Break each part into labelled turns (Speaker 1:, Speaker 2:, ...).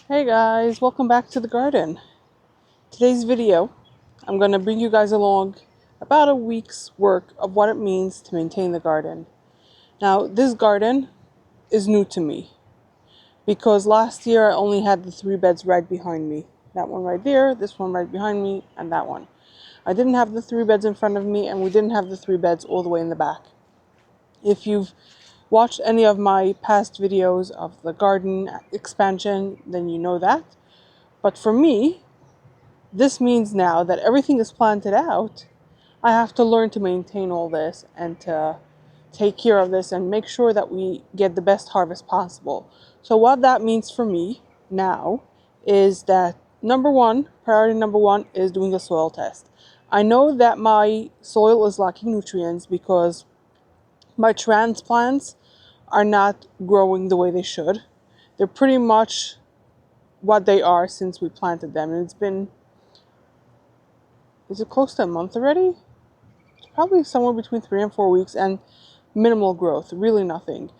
Speaker 1: Hey guys, welcome back to the garden. Today's video, I'm going to bring you guys along about a week's work of what it means to maintain the garden. Now, this garden is new to me because last year I only had the 3 beds right behind me. That one right there, this one right behind me, and that one. I didn't have the 3 beds in front of me, and we didn't have the 3 beds all the way in the back. If you've watched any of my past videos of the garden expansion, then you know that. But for me, this means now that everything is planted out, I have to learn to maintain all this and to take care of this and make sure that we get the best harvest possible. So what that means for me now is that priority number one is doing a soil test. I know that my soil is lacking nutrients because my transplants are not growing the way they should. They're pretty much what they are since we planted them, and it's been, is it close to a month already? It's probably somewhere between 3 and 4 weeks, and minimal growth, really nothing.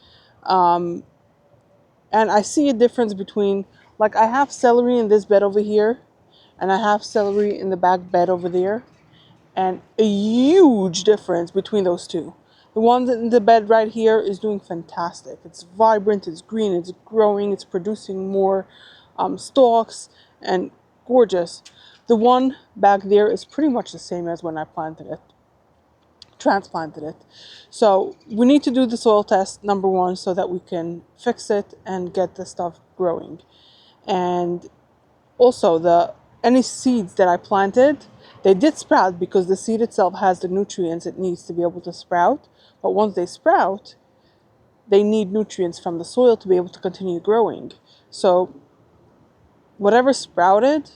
Speaker 1: And I see a difference between, like, I have celery in this bed over here, and I have celery in the back bed over there, and a huge difference between those two. The one in the bed right here is doing fantastic. It's vibrant, it's green, it's growing, it's producing more stalks, and gorgeous. The one back there is pretty much the same as when I transplanted it. So we need to do the soil test, number one, so that we can fix it and get the stuff growing. And also any seeds that I planted, they did sprout because the seed itself has the nutrients it needs to be able to sprout. But once they sprout, they need nutrients from the soil to be able to continue growing. So whatever sprouted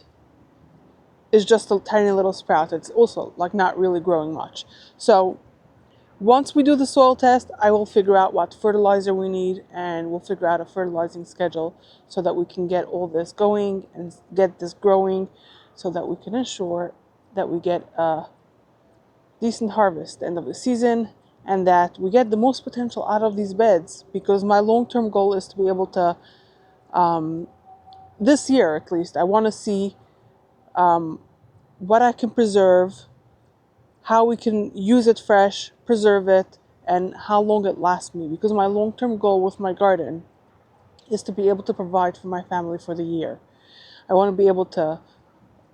Speaker 1: is just a tiny little sprout. It's also like not really growing much. So once we do the soil test, I will figure out what fertilizer we need, and we'll figure out a fertilizing schedule so that we can get all this going and get this growing so that we can ensure that we get a decent harvest at the end of the season and that we get the most potential out of these beds, because my long-term goal is to be able to, this year at least, I want to see what I can preserve, how we can use it fresh, preserve it, and how long it lasts me. Because my long-term goal with my garden is to be able to provide for my family for the year. I want to be able to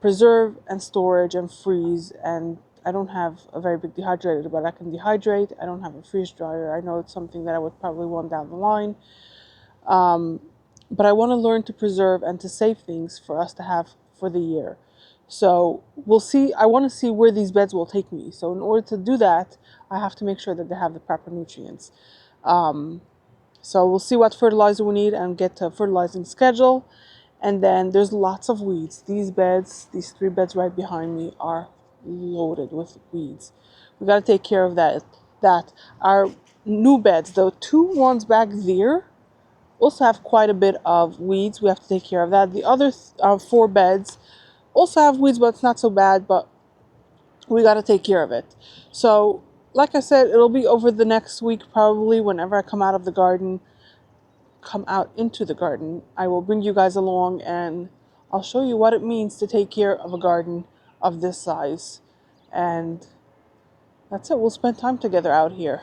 Speaker 1: preserve and storage and freeze, and I don't have a very big dehydrator, but I can dehydrate. I don't have a freeze dryer. I know it's something that I would probably want down the line. But I want to learn to preserve and to save things for us to have for the year. So we'll see. I want to see where these beds will take me. So in order to do that, I have to make sure that they have the proper nutrients. So we'll see what fertilizer we need and get to a fertilizing schedule. And then there's lots of weeds. These 3 beds right behind me are loaded with weeds. We got to take care of that. Our new beds, the 2 ones back there, also have quite a bit of weeds. We have to take care of that. The other 4 beds also have weeds, but it's not so bad, but we got to take care of it. So like I said, it'll be over the next week probably. Whenever I come out into the garden, I will bring you guys along and I'll show you what it means to take care of a garden of this size. And that's it. We'll spend time together out here.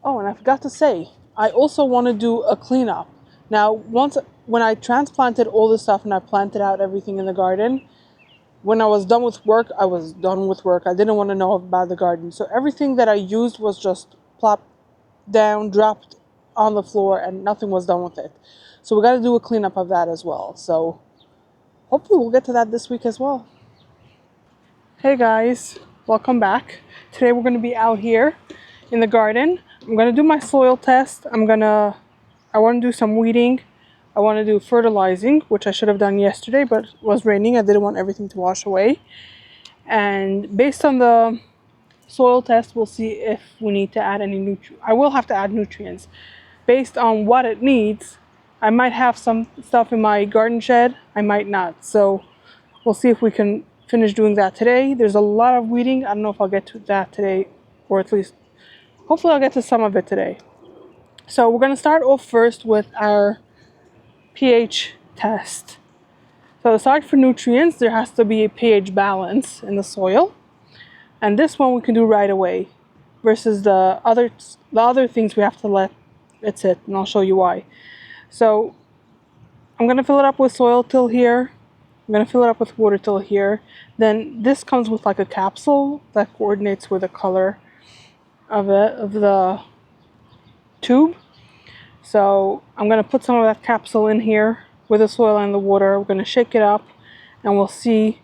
Speaker 1: Oh, and I forgot to say, I also want to do a cleanup. Now, when I transplanted all this stuff and I planted out everything in the garden, when I was done with work, I was done with work. I didn't want to know about the garden. So everything that I used was just plopped down, dropped on the floor, and nothing was done with it. So we got to do a cleanup of that as well. So hopefully we'll get to that this week as well. Hey guys, welcome back. Today we're going to be out here in the garden. I'm going to do my soil test. I want to do some weeding. I want to do fertilizing, which I should have done yesterday, but it was raining. I didn't want everything to wash away. And based on the soil test, we'll see if we need to add any nutrients. I will have to add nutrients. Based on what it needs, I might have some stuff in my garden shed. I might not. So we'll see if we can finish doing that today. There's a lot of weeding. I don't know if I'll get to that today, or at least hopefully I'll get to some of it today. So we're going to start off first with our pH test. So aside from nutrients, there has to be a pH balance in the soil. And this one we can do right away versus the other things we have to let it sit, and I'll show you why. So I'm going to fill it up with soil till here. I'm going to fill it up with water till here. Then this comes with like a capsule that coordinates with the color of the tube. So I'm going to put some of that capsule in here with the soil and the water. We're going to shake it up and we'll see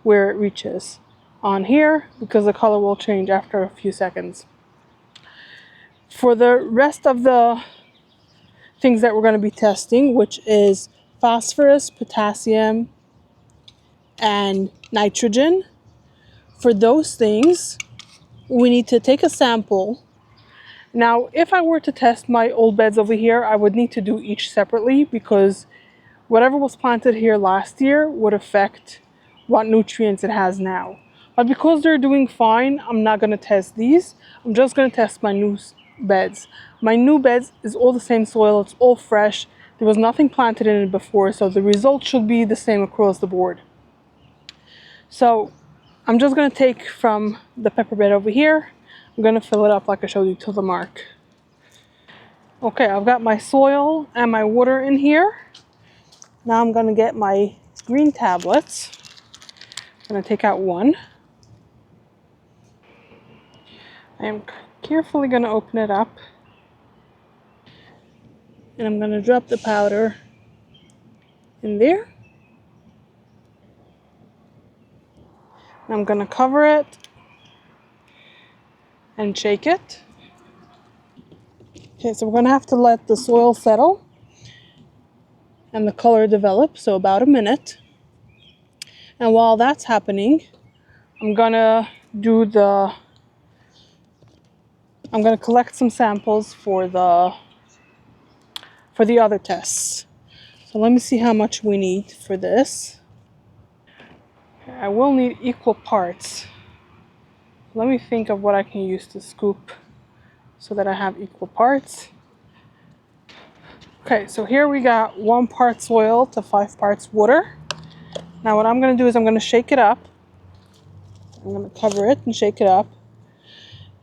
Speaker 1: where it reaches on here, because the color will change after a few seconds. For the rest of the things that we're going to be testing, which is phosphorus, potassium, and nitrogen, for those things we need to take a sample. Now if I were to test my old beds over here, I would need to do each separately, because whatever was planted here last year would affect what nutrients it has now. But because they're doing fine, I'm not going to test these. I'm just going to test my new beds. My new beds is all the same soil. It's all fresh. There was nothing planted in it before, so the results should be the same across the board. So I'm just going to take from the pepper bed over here. I'm going to fill it up like I showed you till the mark. Okay, I've got my soil and my water in here. Now I'm going to get my green tablets. I'm going to take out one. I am carefully going to open it up. And I'm going to drop the powder in there. And I'm going to cover it and shake it. Okay, so we're going to have to let the soil settle and the color develop, so about a minute. And while that's happening, I'm going to collect some samples for the other tests. So let me see how much we need for this. I will need equal parts. Let me think of what I can use to scoop so that I have equal parts. Okay, so here we got 1 part soil to 5 parts water. Now what I'm going to do is I'm going to shake it up. I'm going to cover it and shake it up.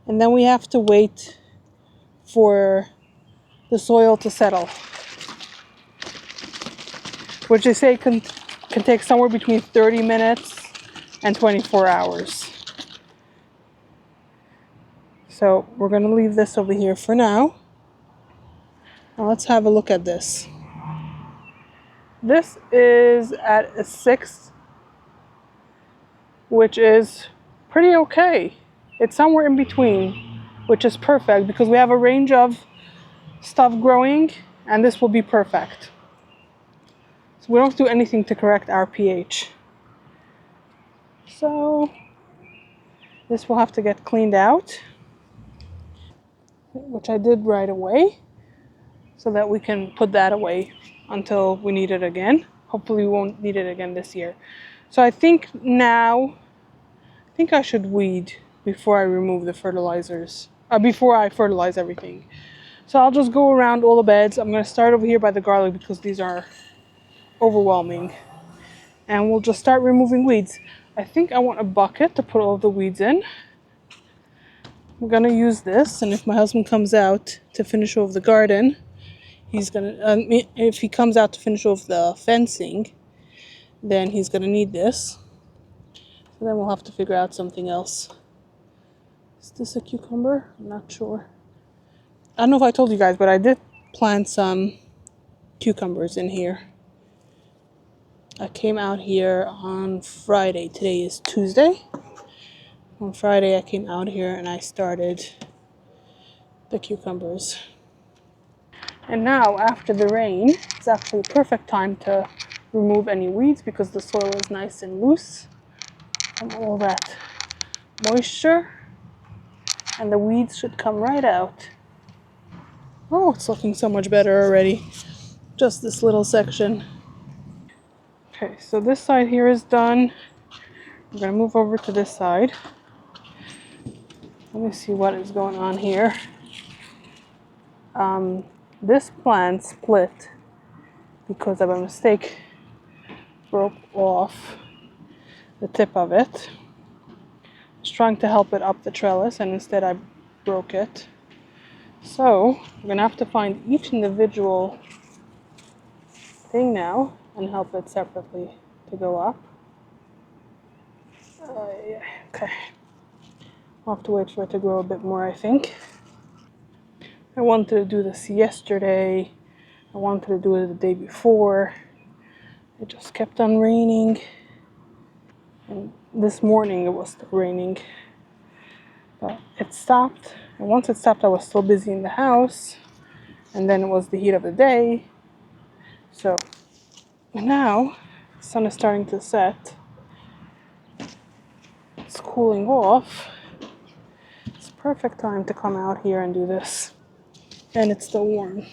Speaker 1: And then we have to wait for the soil to settle, which they say can take somewhere between 30 minutes and 24 hours. So we're going to leave this over here for now. Now let's have a look at this. This is at a 6, which is pretty okay. It's somewhere in between, which is perfect because we have a range of stuff growing, and this will be perfect. So we don't have to do anything to correct our pH. So this will have to get cleaned out, which I did right away, so that we can put that away until we need it again. Hopefully we won't need it again this year. So I think I should weed before I remove the fertilizers, before I fertilize everything. So I'll just go around all the beds. I'm going to start over here by the garlic because these are overwhelming. And we'll just start removing weeds. I think I want a bucket to put all the weeds in. I'm going to use this, and if my husband comes out to finish off the garden, if he comes out to finish off the fencing, then he's going to need this. And then we'll have to figure out something else. Is this a cucumber? I'm not sure. I don't know if I told you guys, but I did plant some cucumbers in here. I came out here on Friday. Today is Tuesday. On Friday I came out here and I started the cucumbers. And now after the rain, it's actually a perfect time to remove any weeds because the soil is nice and loose from all that moisture. And the weeds should come right out. Oh, it's looking so much better already. Just this little section. Okay, so this side here is done. I'm going to move over to this side. Let me see what is going on here. This plant split because I by mistake broke off the tip of it. I was trying to help it up the trellis and instead I broke it. So we're gonna have to find each individual thing now and help it separately to go up. Yeah, okay. I'll have to wait for it to grow a bit more, I think. I wanted to do this yesterday. I wanted to do it the day before. It just kept on raining. And this morning it was still raining. But it stopped. And once it stopped, I was still busy in the house. And then it was the heat of the day. So now the sun is starting to set. It's cooling off. It's a perfect time to come out here and do this. And it's still warm.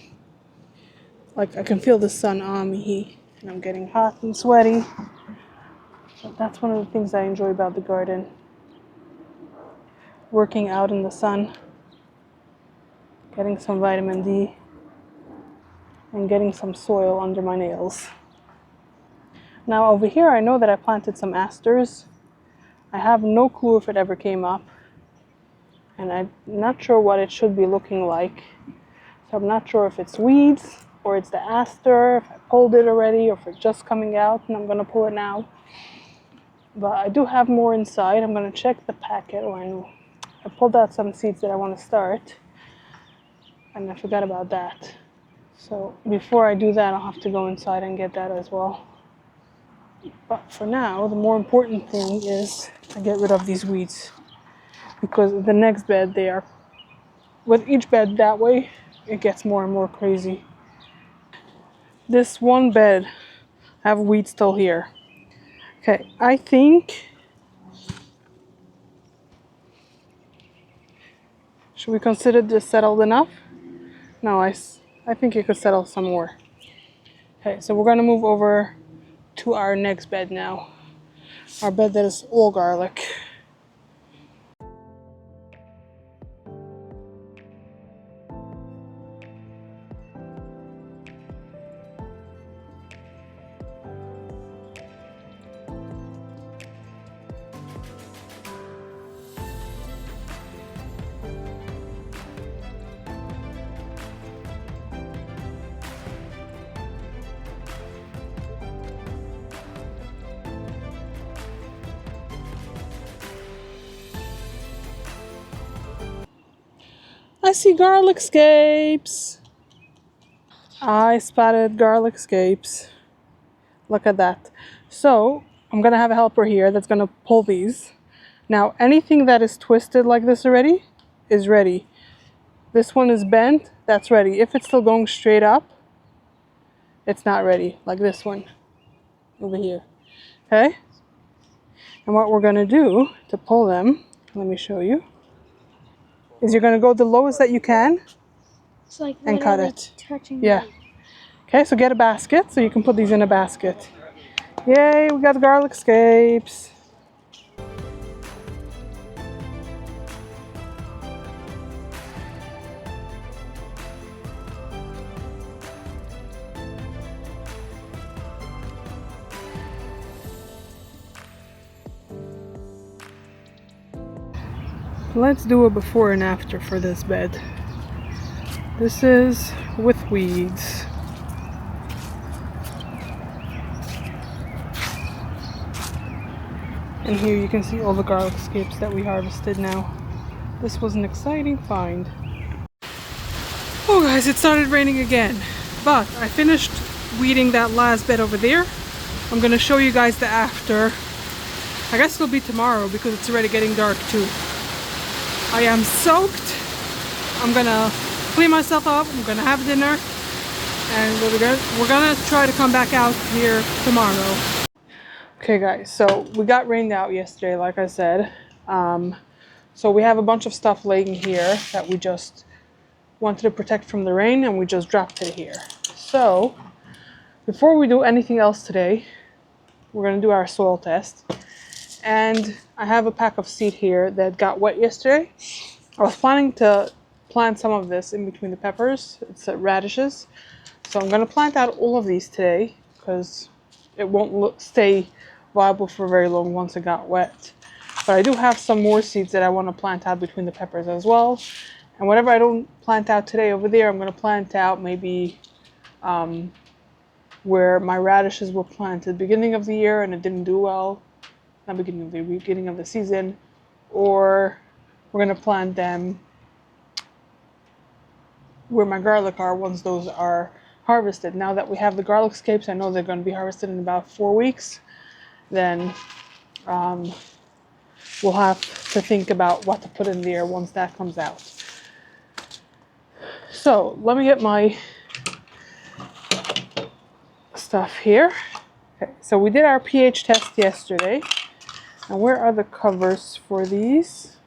Speaker 1: Like I can feel the sun on me and I'm getting hot and sweaty. But that's one of the things I enjoy about the garden. Working out in the sun, getting some vitamin D, and getting some soil under my nails. Now over here I know that I planted some asters. I have no clue if it ever came up. And I'm not sure what it should be looking like. So I'm not sure if it's weeds or it's the aster, if I pulled it already or if it's just coming out and I'm gonna pull it now. But I do have more inside. I'm gonna check the packet. I pulled out some seeds that I want to start and I forgot about that. So before I do that, I'll have to go inside and get that as well. But for now, the more important thing is to get rid of these weeds, because the next bed with each bed that way, it gets more and more crazy. This one bed, I have weeds still here. Okay, I think, should we consider this settled enough? No, I think it could settle some more. Okay, so we're gonna move over to our next bed now. Our bed that is all garlic. I see garlic scapes. I spotted garlic scapes. Look at that. So I'm gonna have a helper here that's gonna pull these. Now anything that is twisted like this already is ready. This one is bent, that's ready. If it's still going straight up, it's not ready, like this one over here. Okay? And what we're gonna do to pull them, let me show you, is you're gonna go the lowest that you can.
Speaker 2: It's like
Speaker 1: and cut it.
Speaker 2: Touching
Speaker 1: yeah. Okay, so get a basket so you can put these in a basket. Yay, we got garlic scapes. Let's do a before and after for this bed. This is with weeds. And here you can see all the garlic scapes that we harvested now. This was an exciting find. Oh guys, it started raining again. But I finished weeding that last bed over there. I'm gonna show you guys the after. I guess it'll be tomorrow because it's already getting dark too. I am soaked. I'm gonna clean myself up. I'm gonna have dinner. And we're gonna try to come back out here tomorrow. Okay guys, so we got rained out yesterday, like I said. So we have a bunch of stuff laying here that we just wanted to protect from the rain and we just dropped it here. So before we do anything else today, we're gonna do our soil test. And I have a pack of seed here that got wet yesterday. I was planning to plant some of this in between the peppers. It's radishes. So I'm going to plant out all of these today because it won't stay viable for very long once it got wet. But I do have some more seeds that I want to plant out between the peppers as well. And whatever I don't plant out today over there, I'm going to plant out maybe where my radishes were planted beginning of the year and it didn't do well. Not beginning of the season. Or we're going to plant them where my garlic are once those are harvested. Now that we have the garlic scapes, I know they're going to be harvested in about 4 weeks. Then we'll have to think about what to put in there once that comes out. So let me get my stuff here. Okay, so we did our pH test yesterday. And where are the covers for these?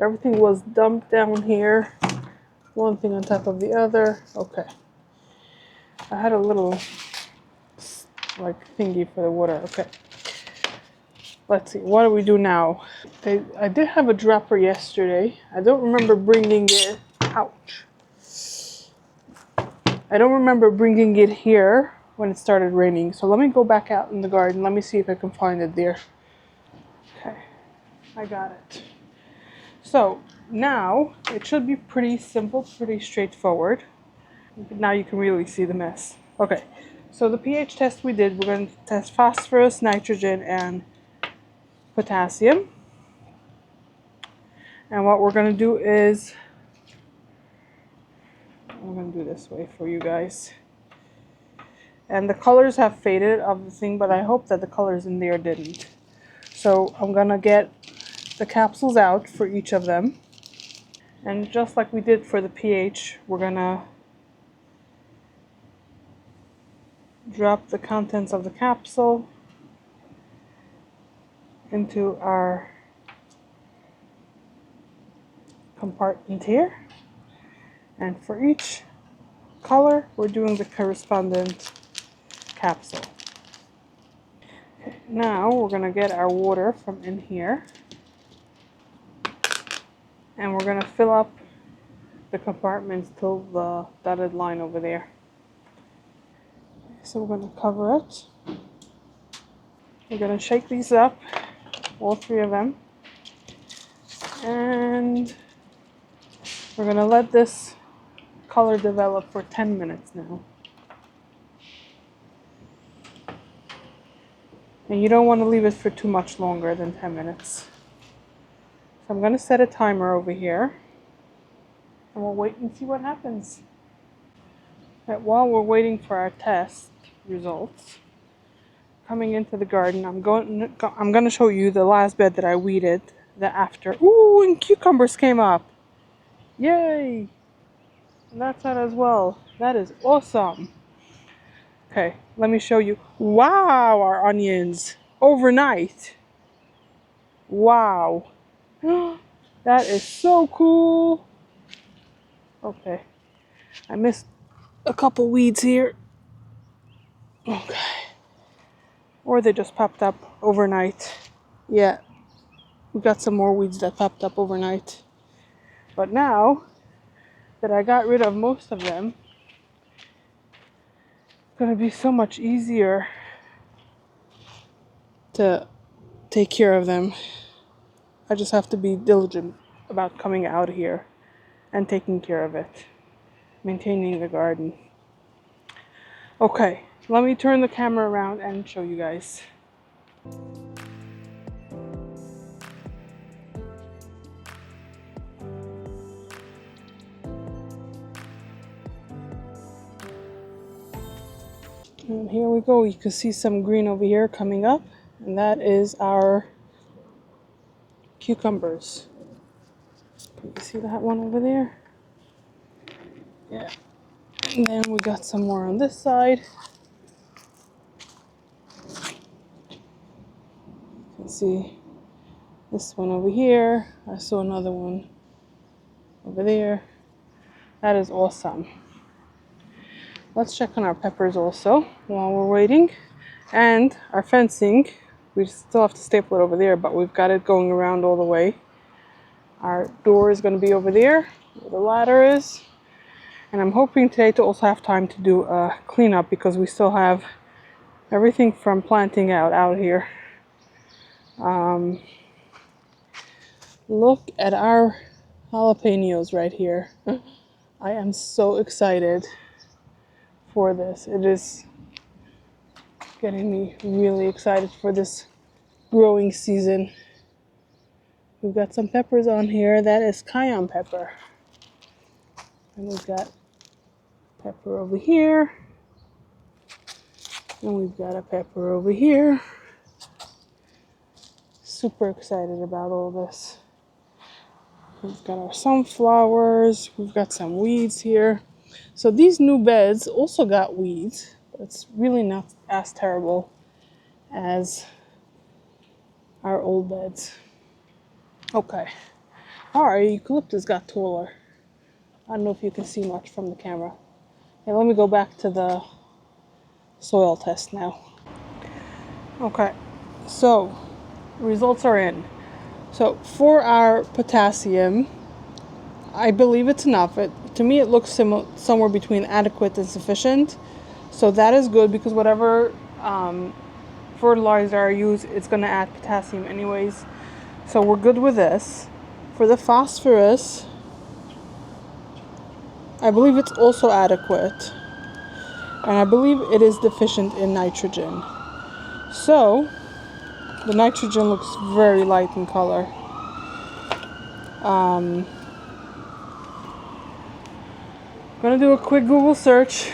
Speaker 1: Everything was dumped down here. One thing on top of the other. Okay. I had a little like thingy for the water. Okay. Let's see. What do we do now? I did have a dropper yesterday. I don't remember bringing it. Ouch. I don't remember bringing it here when it started raining. So let me go back out in the garden. Let me see if I can find it there. Okay. I got it. So now it should be pretty simple, pretty straightforward. Now you can really see the mess. Okay, so the pH test we did, we're going to test phosphorus, nitrogen, and potassium. And what we're going to do is, I'm going to do this way for you guys. And the colors have faded of the thing, but I hope that the colors in there didn't. So I'm going to get the capsules out for each of them. And just like we did for the pH, we're going to drop the contents of the capsule into our compartment here. And for each color, we're doing the correspondent capsule. Okay, now we're going to get our water from in here. And we're going to fill up the compartments till the dotted line over there. So we're going to cover it. We're going to shake these up, all 3 of them. And we're going to let this color develop for 10 minutes now. And you don't want to leave it for too much longer than 10 minutes. So I'm going to set a timer over here. And we'll wait and see what happens. Right, while we're waiting for our test results, coming into the garden, I'm going to show you the last bed that I weeded. The after. Ooh, and cucumbers came up. Yay! And that's that as well. That is awesome. Okay, let me show you. Wow, our onions overnight. Wow. That is so cool. Okay, I missed a couple weeds here. Okay. Or they just popped up overnight. Yeah, we got some more weeds that popped up overnight. But now that I got rid of most of them, it's going to be so much easier to take care of them. I just have to be diligent about coming out here and taking care of it, maintaining the garden. Okay, let me turn the camera around and show you guys. And here we go. You can see some green over here coming up, and that is our cucumbers. Can you see that one over there? Yeah. And then we got some more on this side. You can see this one over here. I saw another one over there. That is awesome. Let's check on our peppers also while we're waiting. And our fencing, we still have to staple it over there, but we've got it going around all the way. Our door is going to be over there where the ladder is. And I'm hoping today to also have time to do a cleanup because we still have everything from planting out here. Look at our jalapenos right here. I am so excited for this. It is getting me really excited for this growing season. We've got some peppers on here. That is cayenne pepper. And we've got pepper over here. And we've got a pepper over here. Super excited about all this. We've got our sunflowers. We've got some weeds here. So these new beds also got weeds. But it's really not as terrible as our old beds. Okay. Our eucalyptus got taller. I don't know if you can see much from the camera. Okay, let me go back to the soil test now. Okay, so results are in. So for our potassium, I believe it's enough. To me, it looks somewhere between adequate and sufficient. So that is good because whatever fertilizer I use, it's going to add potassium anyways. So we're good with this. For the phosphorus, I believe it's also adequate. And I believe it is deficient in nitrogen. So the nitrogen looks very light in color. I'm gonna do a quick Google search,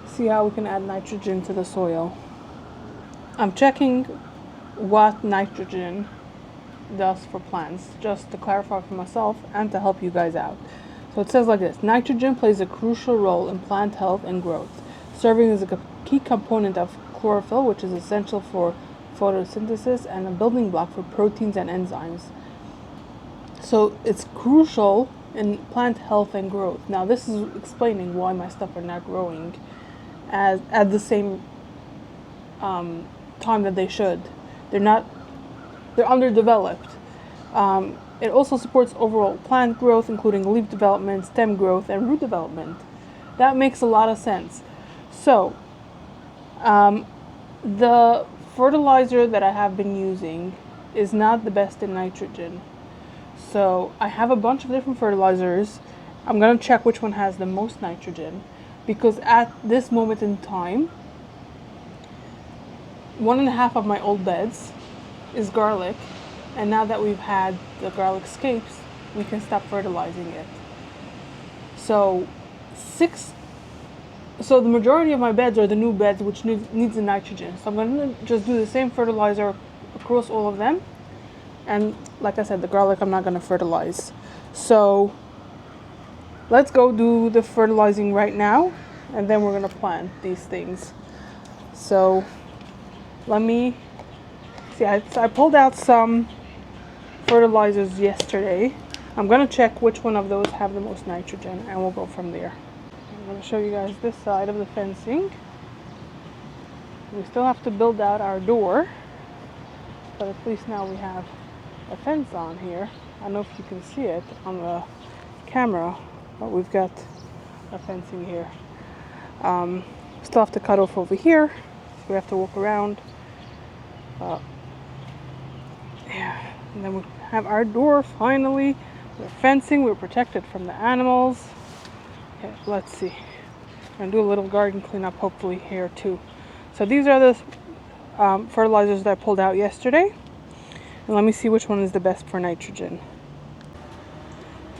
Speaker 1: see how we can add nitrogen to the soil. I'm checking what nitrogen does for plants, just to clarify for myself and to help you guys out. So it says like this: nitrogen plays a crucial role in plant health and growth, serving as a key component of chlorophyll, which is essential for photosynthesis and a building block for proteins and enzymes. So it's crucial in plant health and growth. Now this is explaining why my stuff are not growing at the same time that they should. They're underdeveloped. It also supports overall plant growth, including leaf development, stem growth, and root development. That makes a lot of sense. So, the fertilizer that I have been using is not the best in nitrogen. So, I have a bunch of different fertilizers. I'm going to check which one has the most nitrogen, because at this moment in time, 1.5 of my old beds is garlic. And now that we've had the garlic scapes, we can stop fertilizing it. So the majority of my beds are the new beds, which needs the nitrogen. So I'm going to just do the same fertilizer across all of them. And like I said, the garlic I'm not going to fertilize. So let's go do the fertilizing right now, and then we're going to plant these things. So let me see. I pulled out some fertilizers yesterday. I'm going to check which one of those have the most nitrogen, and we'll go from there. I'm going to show you guys this side of the fencing. We still have to build out our door, but at least now we have a fence on here. I don't know if you can see it on the camera, but we've got a fencing here. Still have to cut off over here, so we have to walk around. Yeah, and then we have our door finally. We're fencing, we're protected from the animals. Okay, let's see. I'm gonna do a little garden cleanup hopefully here too. So these are the fertilizers that I pulled out yesterday. And let me see which one is the best for nitrogen.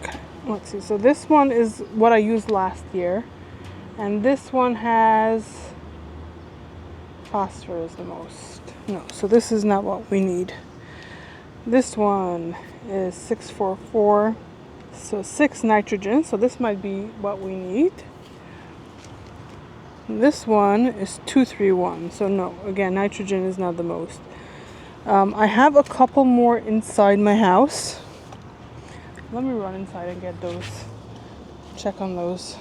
Speaker 1: Okay, let's see. So this one is what I used last year. And this one has phosphorus the most. No, so this is not what we need. This one is 644, so 6 nitrogen, so this might be what we need. This one is 231, so no, again, nitrogen is not the most. I have a couple more inside my house. Let me run inside and get those, check on those.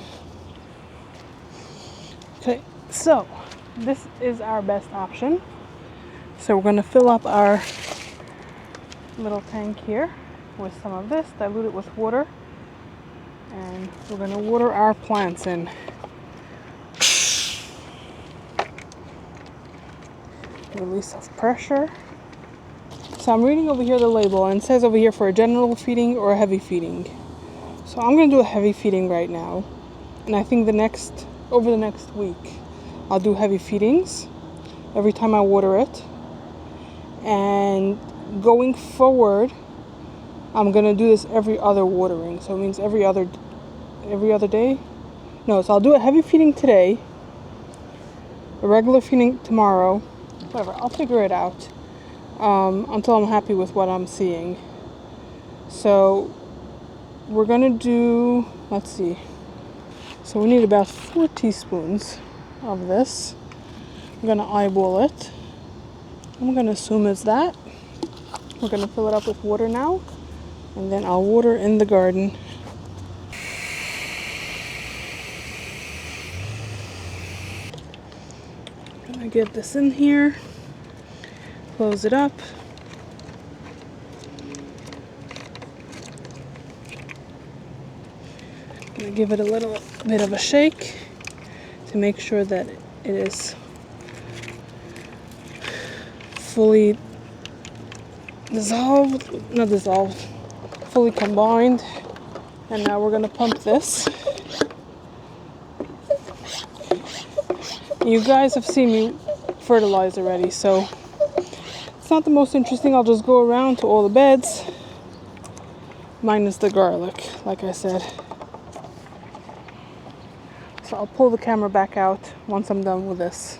Speaker 1: Okay, so this is our best option. So we're going to fill up our little tank here with some of this, dilute it with water, And we're gonna water our plants in. Release of pressure. So I'm reading over here the label, and it says over here for a general feeding or a heavy feeding. So I'm gonna do a heavy feeding right now, and I think over the next week I'll do heavy feedings every time I water it. And going forward, I'm gonna do this every other watering. So it means every other day. No, so I'll do a heavy feeding today, a regular feeding tomorrow. Whatever, I'll figure it out until I'm happy with what I'm seeing. So we're gonna do, let's see. So we need about 4 teaspoons of this. I'm gonna eyeball it. I'm gonna assume it's that. We're gonna fill it up with water now, and then I'll water in the garden. Gonna get this in here, close it up. Gonna give it a little bit of a shake to make sure that it is fully fully combined. And now we're gonna pump this. You guys have seen me fertilize already, so it's not the most interesting. I'll just go around to all the beds, minus the garlic, like I said. So I'll pull the camera back out once I'm done with this.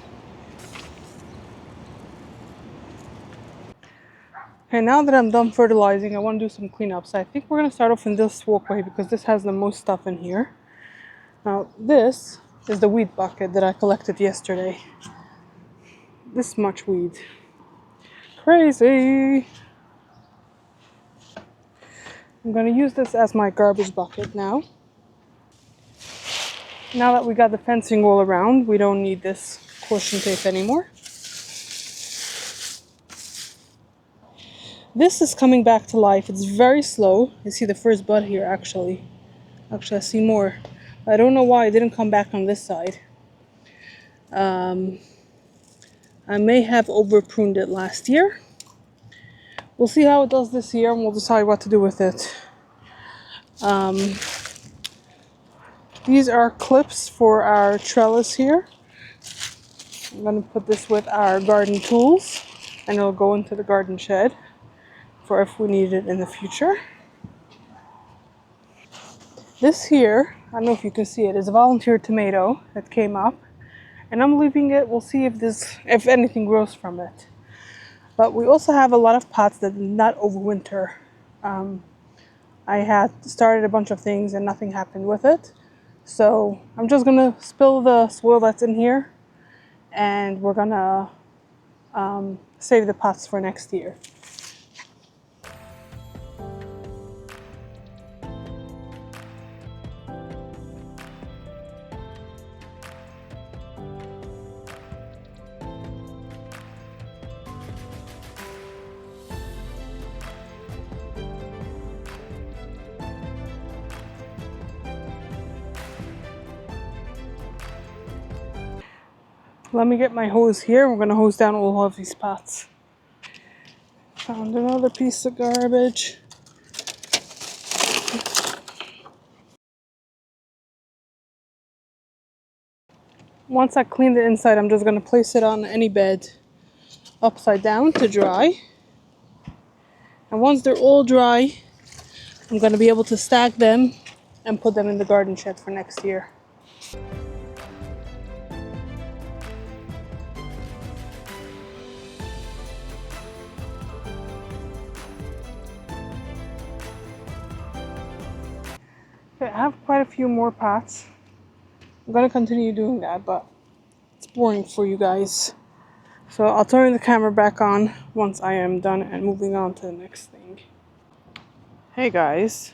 Speaker 1: Okay, now that I'm done fertilizing, I want to do some cleanups. I think we're going to start off in this walkway because this has the most stuff in here. Now, this is the weed bucket that I collected yesterday. This much weed. Crazy! I'm going to use this as my garbage bucket now. Now that we got the fencing all around, we don't need this caution tape anymore. This is coming back to life. It's very slow. You see the first bud here, actually. Actually, I see more. I don't know why it didn't come back on this side. I may have over pruned it last year. We'll see how it does this year, and we'll decide what to do with it. These are clips for our trellis here. I'm going to put this with our garden tools, and it'll go into the garden shed for if we need it in the future. This here, I don't know if you can see it, is a volunteer tomato that came up, and I'm leaving it. We'll see if anything grows from it. But we also have a lot of pots that did not overwinter. I had started a bunch of things and nothing happened with it. So I'm just gonna spill the soil that's in here, and we're gonna save the pots for next year. Let me get my hose here. We're gonna hose down all of these pots. Found another piece of garbage. Once I clean the inside, I'm just gonna place it on any bed upside down to dry. And once they're all dry, I'm gonna be able to stack them and put them in the garden shed for next year. Okay, I have quite a few more pots. I'm gonna continue doing that, but it's boring for you guys. So I'll turn the camera back on once I am done and moving on to the next thing. Hey guys,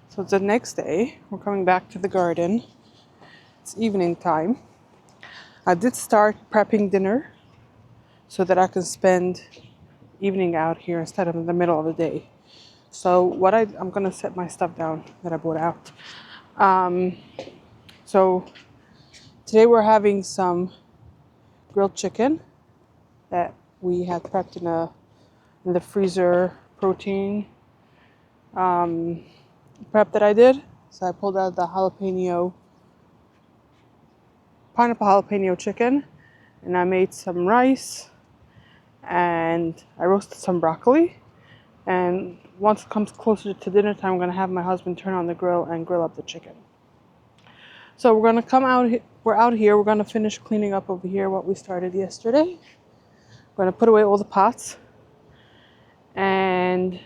Speaker 1: so it's the next day. We're coming back to the garden. It's evening time. I did start prepping dinner so that I can spend evening out here instead of in the middle of the day. So I'm gonna set my stuff down that I brought out. So today we're having some grilled chicken that we had prepped in the freezer protein prep that I did. So I pulled out the pineapple jalapeno chicken, and I made some rice, and I roasted some broccoli. And once it comes closer to dinner time, I'm going to have my husband turn on the grill and grill up the chicken. So we're going to come out, we're out here, we're going to finish cleaning up over here what we started yesterday. We're going to put away all the pots. And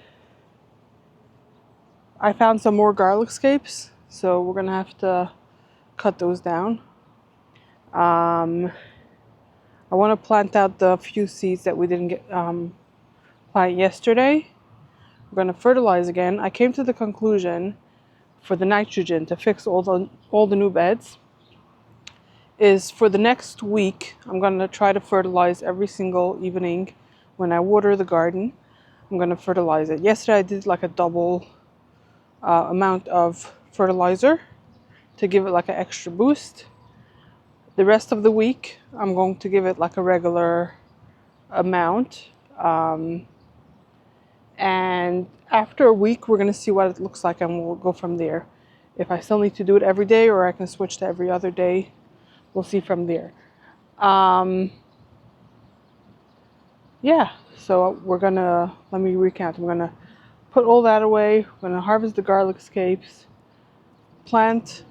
Speaker 1: I found some more garlic scapes, so we're going to have to cut those down. I want to plant out the few seeds that we didn't get plant yesterday. We're going to fertilize again. I came to the conclusion for the nitrogen to fix all the new beds is for the next week. I'm going to try to fertilize every single evening when I water the garden. I'm going to fertilize it. Yesterday I did like a double amount of fertilizer to give it like an extra boost. The rest of the week I'm going to give it like a regular amount. And after a week, we're going to see what it looks like, and we'll go from there. If I still need to do it every day, or I can switch to every other day, we'll see from there. Yeah, so let me recount. I'm going to put all that away. We're going to harvest the garlic scapes, plant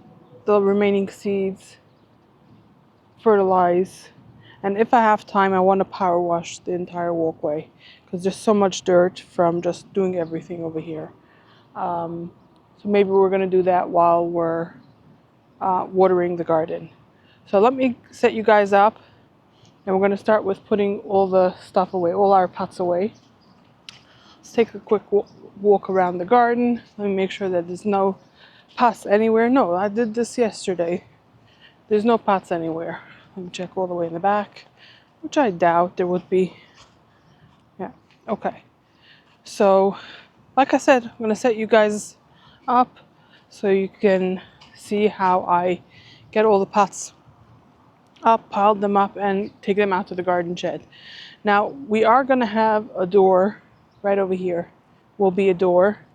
Speaker 1: the remaining seeds, fertilize, and if I have time, I want to power wash the entire walkway because there's so much dirt from just doing everything over here. So maybe we're going to do that while we're watering the garden. So let me set you guys up, and we're going to start with putting all the stuff away, all our pots away. Let's take a quick walk around the garden. Let me make sure that there's no pots anywhere. No, I did this yesterday. There's no pots anywhere. Let me check all the way in the back, which I doubt there would be. Yeah, okay. So, like I said, I'm going to set you guys up so you can see how I get all the pots up, piled them up, and take them out to the garden shed. Now, we are going to have a door right over here. Will be a door.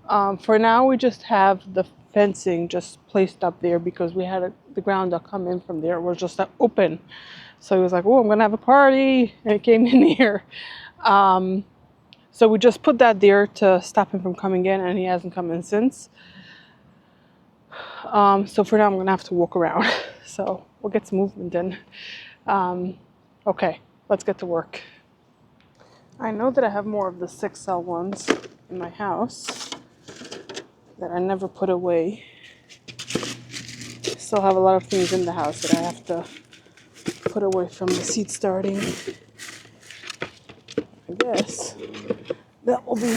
Speaker 1: For now, we just have the fencing just placed up there because we had the ground duck come in from there. It was just open. So he was like, oh, I'm going to have a party. And it came in here. So we just put that there to stop him from coming in, and he hasn't come in since. So for now, I'm going to have to walk around. So we'll get some movement in. Okay, let's get to work. I know that I have more of the 6L ones in my house that I never put away. Still have a lot of things in the house that I have to put away from the seed starting. I guess that will be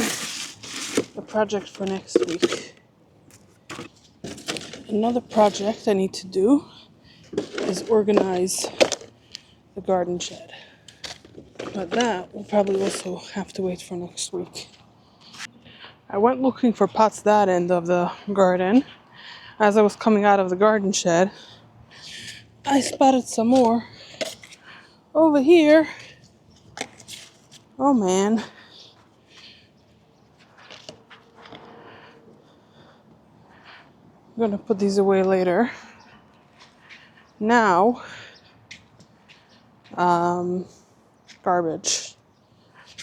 Speaker 1: the project for next week. Another project I need to do is organize the garden shed. But that will probably also have to wait for next week. I went looking for pots that end of the garden. As I was coming out of the garden shed, I spotted some more over here. Oh man. I'm gonna put these away later. Now, garbage.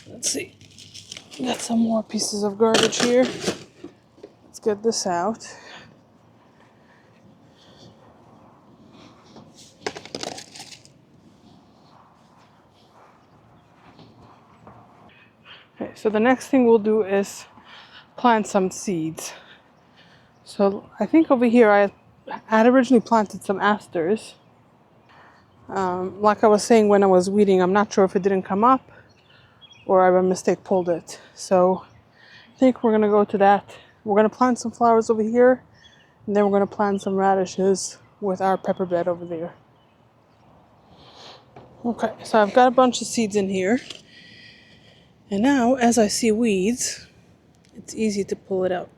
Speaker 1: Let's see. Got some more pieces of garbage here. Let's get this out. Okay, so the next thing we'll do is plant some seeds. So I think over here I had originally planted some asters. Like I was saying when I was weeding, I'm not sure if it didn't come up or I by mistake pulled it. So I think we're gonna go to that. We're gonna plant some flowers over here, and then we're gonna plant some radishes with our pepper bed over there. Okay, so I've got a bunch of seeds in here. And now, as I see weeds, it's easy to pull it up.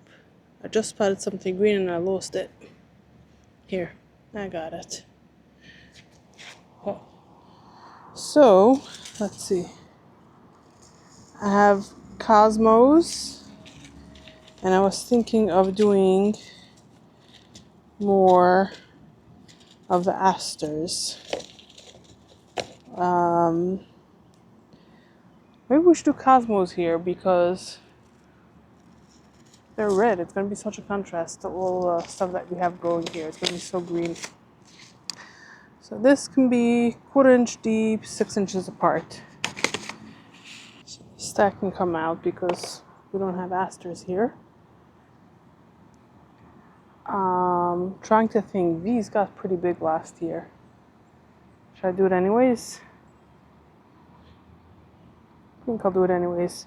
Speaker 1: I just spotted something green and I lost it. Here, I got it. Oh. So, let's see. I have cosmos, and I was thinking of doing more of the asters. Maybe we should do cosmos here because they're red. It's going to be such a contrast to all the stuff that we have growing here. It's going to be so green. So this can be 1/4 inch deep, 6 inches apart. Stack can come out because we don't have asters here. Trying to think, these got pretty big last year. Should I do it anyways? I think I'll do it anyways.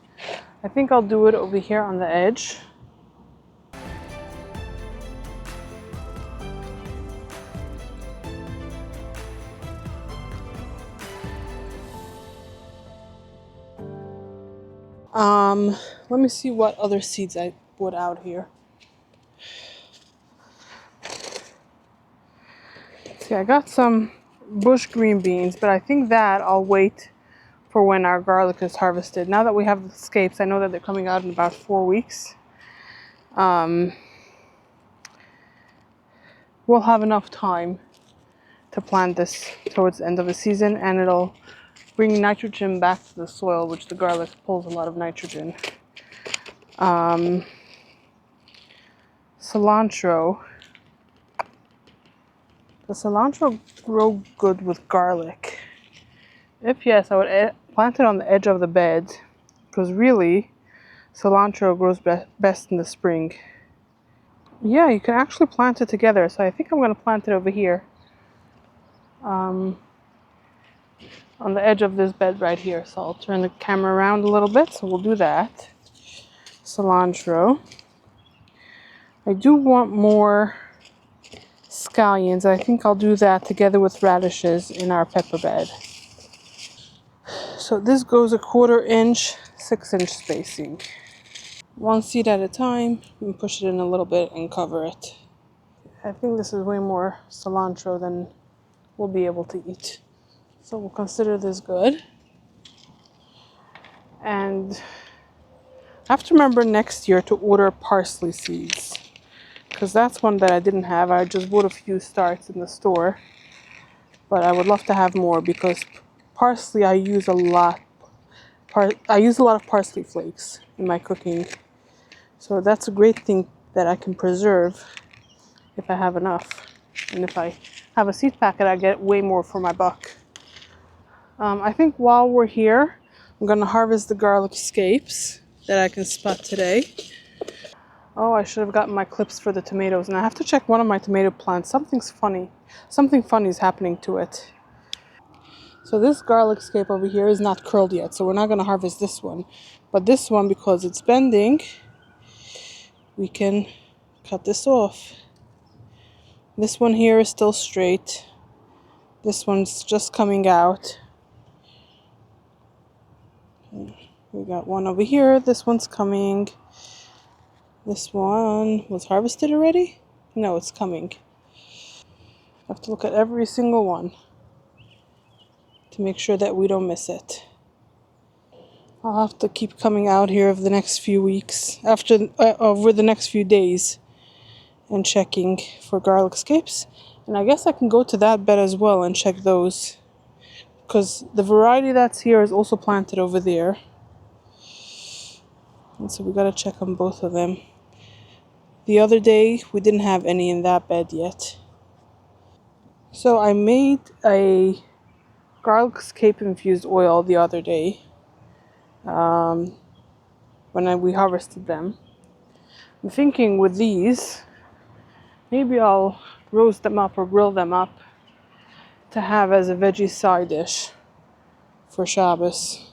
Speaker 1: I think I'll do it over here on the edge. Let me see what other seeds I put out here. See, I got some bush green beans, but I think that I'll wait for when our garlic is harvested. Now that we have the scapes, I know that they're coming out in about 4 weeks. We'll have enough time to plant this towards the end of the season, and it'll bring nitrogen back to the soil, which the garlic pulls a lot of nitrogen. Cilantro. Does cilantro grow good with garlic? If yes, I would plant it on the edge of the bed, because really, cilantro grows best in the spring. Yeah, you can actually plant it together, so I think I'm going to plant it over here. On the edge of this bed right here. So I'll turn the camera around a little bit, so we'll do that. Cilantro. I do want more scallions. I think I'll do that together with radishes in our pepper bed. So this goes 1/4 inch, 6 inch spacing. One seed at a time, and push it in a little bit and cover it. I think this is way more cilantro than we'll be able to eat. So we'll consider this good. And I have to remember next year to order parsley seeds, because that's one that I didn't have. I just bought a few starts in the store, but I would love to have more because parsley I use a lot. I use a lot of parsley flakes in my cooking, so that's a great thing that I can preserve if I have enough. And if I have a seed packet, I get way more for my buck. I think while we're here, I'm gonna harvest the garlic scapes that I can spot today. Oh, I should have gotten my clips for the tomatoes, and I have to check one of my tomato plants. Something funny is happening to it. So this garlic scape over here is not curled yet, so we're not gonna harvest this one. But this one, because it's bending, we can cut this off. This one here is still straight. This one's just coming out. We got one over here. This one's coming. This one was harvested already? No, it's coming. I have to look at every single one to make sure that we don't miss it. I'll have to keep coming out here over the next few weeks, over the next few days, and checking for garlic scapes. And I guess I can go to that bed as well and check those, because the variety that's here is also planted over there. And so we gotta check on both of them. The other day, we didn't have any in that bed yet. So I made a garlic scape infused oil the other day when we harvested them. I'm thinking with these, maybe I'll roast them up or grill them up to have as a veggie side dish for Shabbos.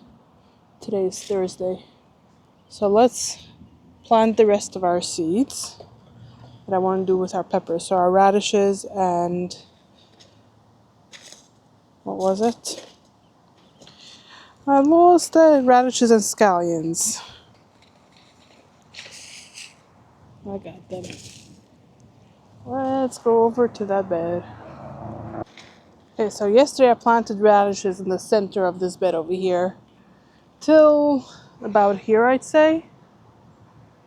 Speaker 1: Today is Thursday. So let's plant the rest of our seeds that I want to do with our peppers. So our radishes and what was it? I lost the radishes and scallions. I got them. Let's go over to that bed. Okay, so yesterday I planted radishes in the center of this bed over here. Till about here, I'd say.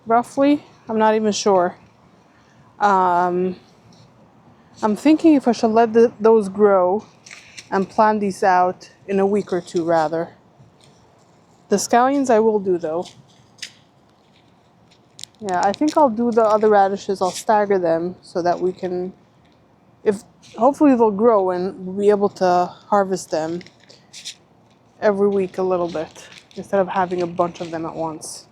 Speaker 1: Roughly. I'm not even sure. I'm thinking if I should let those grow and plant these out in a week or two rather. The scallions I will do though. Yeah, I think I'll do the other radishes. I'll stagger them so that we can, if hopefully they'll grow and we'll be able to harvest them every week a little bit instead of having a bunch of them at once.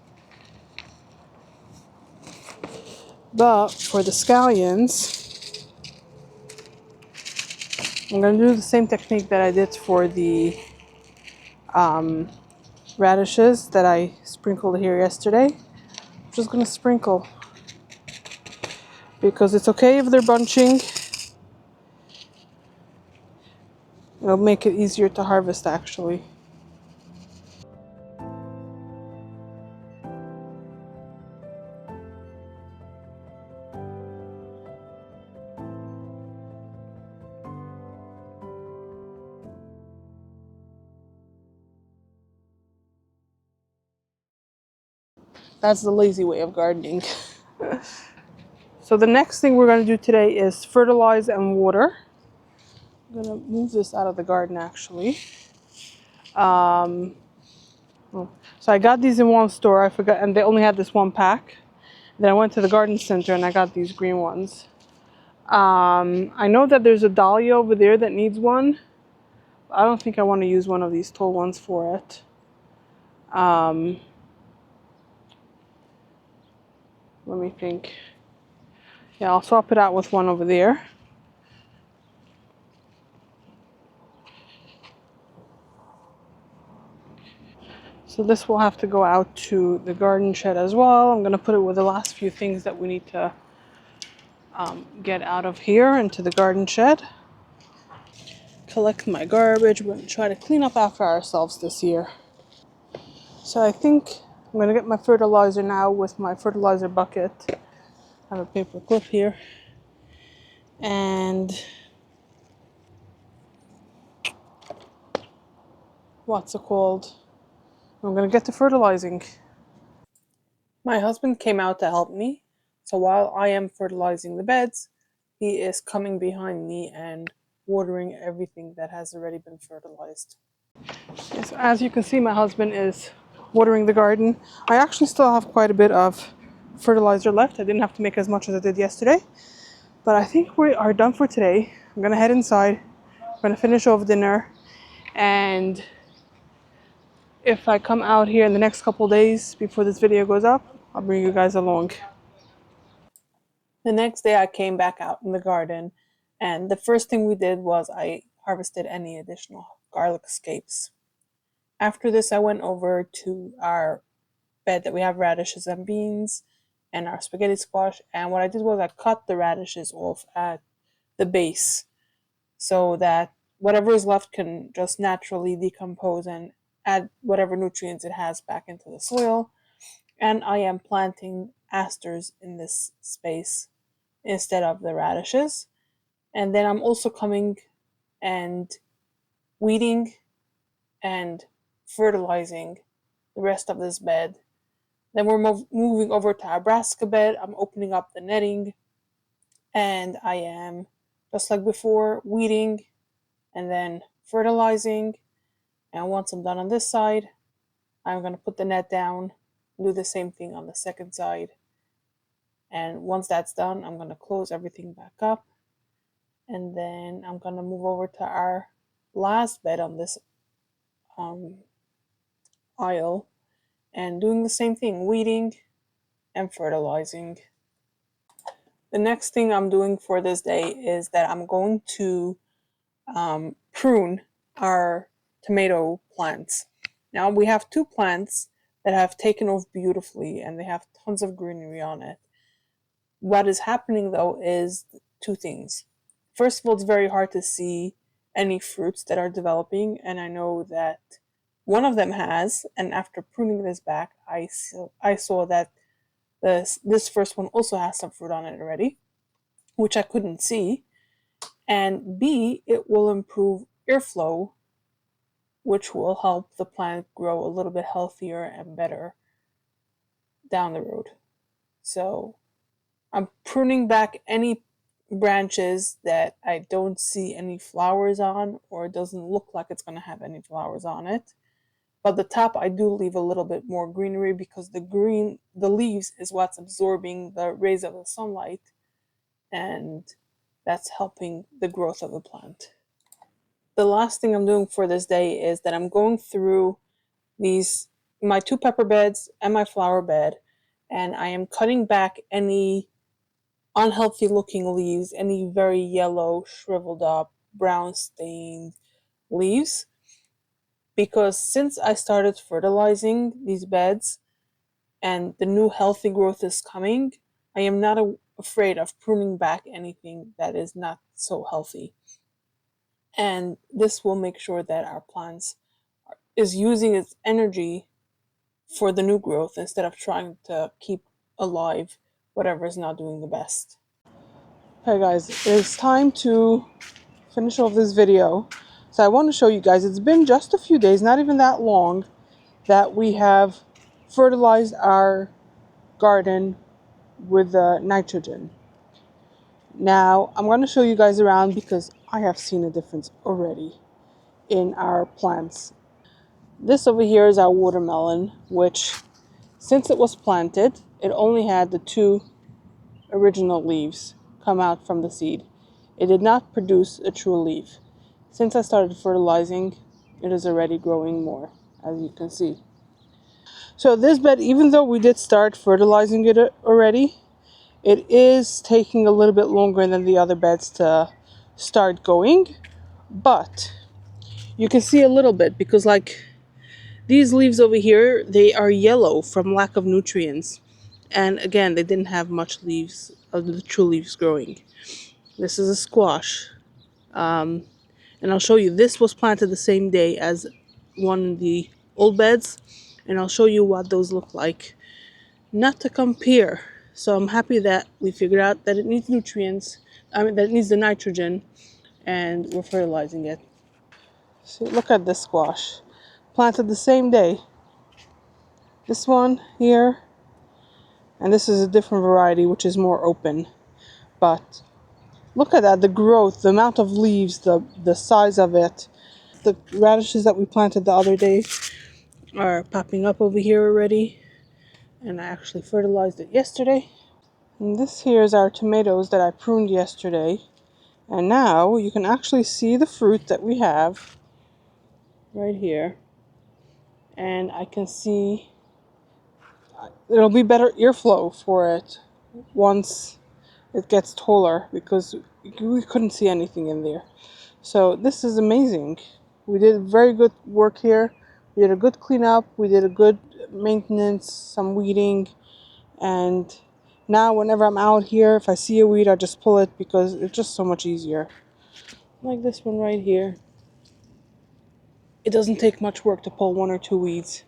Speaker 1: But for the scallions, I'm going to do the same technique that I did for the radishes that I sprinkled here yesterday. I'm just going to sprinkle because it's okay if they're bunching. It'll make it easier to harvest actually. That's the lazy way of gardening. So the next thing we're going to do today is fertilize and water. I'm going to move this out of the garden actually. So I got these in one store, I forgot, and they only had this one pack. Then I went to the garden center and I got these green ones. I know that there's a dahlia over there that needs one. I don't think I want to use one of these tall ones for it. Let me think. Yeah, I'll swap it out with one over there. So this will have to go out to the garden shed as well. I'm going to put it with the last few things that we need to get out of here into the garden shed. Collect my garbage. We're going to try to clean up after ourselves this year. So I think I'm going to get my fertilizer now with my fertilizer bucket. I have a paper clip here. And what's it called? I'm going to get to fertilizing. My husband came out to help me. So while I am fertilizing the beds, he is coming behind me and watering everything that has already been fertilized. Yes, as you can see, my husband is watering the garden. I actually still have quite a bit of fertilizer left. I didn't have to make as much as I did yesterday. But I think we are done for today. I'm going to head inside. I'm going to finish off dinner. And if I come out here in the next couple days before this video goes up, I'll bring you guys along. The next day I came back out in the garden, and the first thing we did was I harvested any additional garlic scapes. After this, I went over to our bed that we have radishes and beans and our spaghetti squash, and what I did was I cut the radishes off at the base so that whatever is left can just naturally decompose and add whatever nutrients it has back into the soil. And I am planting asters in this space instead of the radishes. And then I'm also coming and weeding and fertilizing the rest of this bed. Then we're moving over to our brassica bed. I'm opening up the netting and I am, just like before, weeding and then fertilizing. And once I'm done on this side, I'm going to put the net down, do the same thing on the second side. And once that's done, I'm going to close everything back up. And then I'm going to move over to our last bed on this aisle and doing the same thing, weeding and fertilizing. The next thing I'm doing for this day is that I'm going to prune our tomato plants. Now we have two plants that have taken off beautifully and they have tons of greenery on it. What is happening though is two things. First of all, it's very hard to see any fruits that are developing, and I know that one of them has, and after pruning this back, I saw that this first one also has some fruit on it already. which I couldn't see, and B, it will improve airflow, which will help the plant grow a little bit healthier and better down the road. So I'm pruning back any branches that I don't see any flowers on, or it doesn't look like it's going to have any flowers on it. But the top I do leave a little bit more greenery because the leaves is what's absorbing the rays of the sunlight, and that's helping the growth of the plant. The last thing I'm doing for this day is that I'm going through my 2 pepper beds and my flower bed, and I am cutting back any unhealthy looking leaves, any very yellow, shriveled up, brown stained leaves, because since I started fertilizing these beds and the new healthy growth is coming, I am not afraid of pruning back anything that is not so healthy. And this will make sure that our plants is using its energy for the new growth instead of trying to keep alive whatever is not doing the best. Okay guys, it's time to finish off this video. So I want to show you guys, it's been just a few days, not even that long, that we have fertilized our garden with nitrogen. Now I'm going to show you guys around because I have seen a difference already in our plants. This over here is our watermelon, which since it was planted, it only had the 2 original leaves come out from the seed. It did not produce a true leaf. Since I started fertilizing, it is already growing more, as you can see. So this bed, even though we did start fertilizing it already, it is taking a little bit longer than the other beds to start going. But you can see a little bit because like these leaves over here, they are yellow from lack of nutrients. And again, they didn't have much leaves of the true leaves growing. This is a squash. And I'll show you, this was planted the same day as one of the old beds. And I'll show you what those look like. Not to compare. So I'm happy that we figured out that it needs nutrients. That it needs the nitrogen. And we're fertilizing it. See, look at this squash. Planted the same day. This one here. And this is a different variety, which is more open. But look at that, the growth, the amount of leaves, the size of it. The radishes that we planted the other day are popping up over here already. And I actually fertilized it yesterday. And this here is our tomatoes that I pruned yesterday. And now you can actually see the fruit that we have right here. And I can see it'll be better airflow for it once it gets taller because we couldn't see anything in there. So this is amazing. We did very good work here. We did a good cleanup. We did a good maintenance, some weeding. And now whenever I'm out here, if I see a weed, I just pull it because it's just so much easier. Like this one right here. It doesn't take much work to pull 1 or 2 weeds.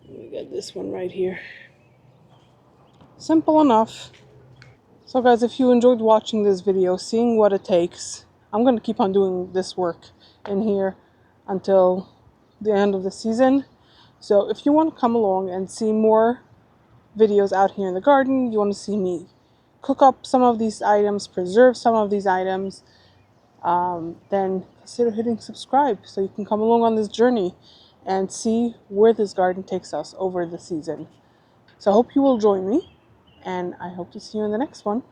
Speaker 1: We got this one right here. Simple enough. So guys, if you enjoyed watching this video, seeing what it takes, I'm going to keep on doing this work in here until the end of the season. So if you want to come along and see more videos out here in the garden, you want to see me cook up some of these items, preserve some of these items, then consider hitting subscribe so you can come along on this journey and see where this garden takes us over the season. So I hope you will join me, and I hope to see you in the next one.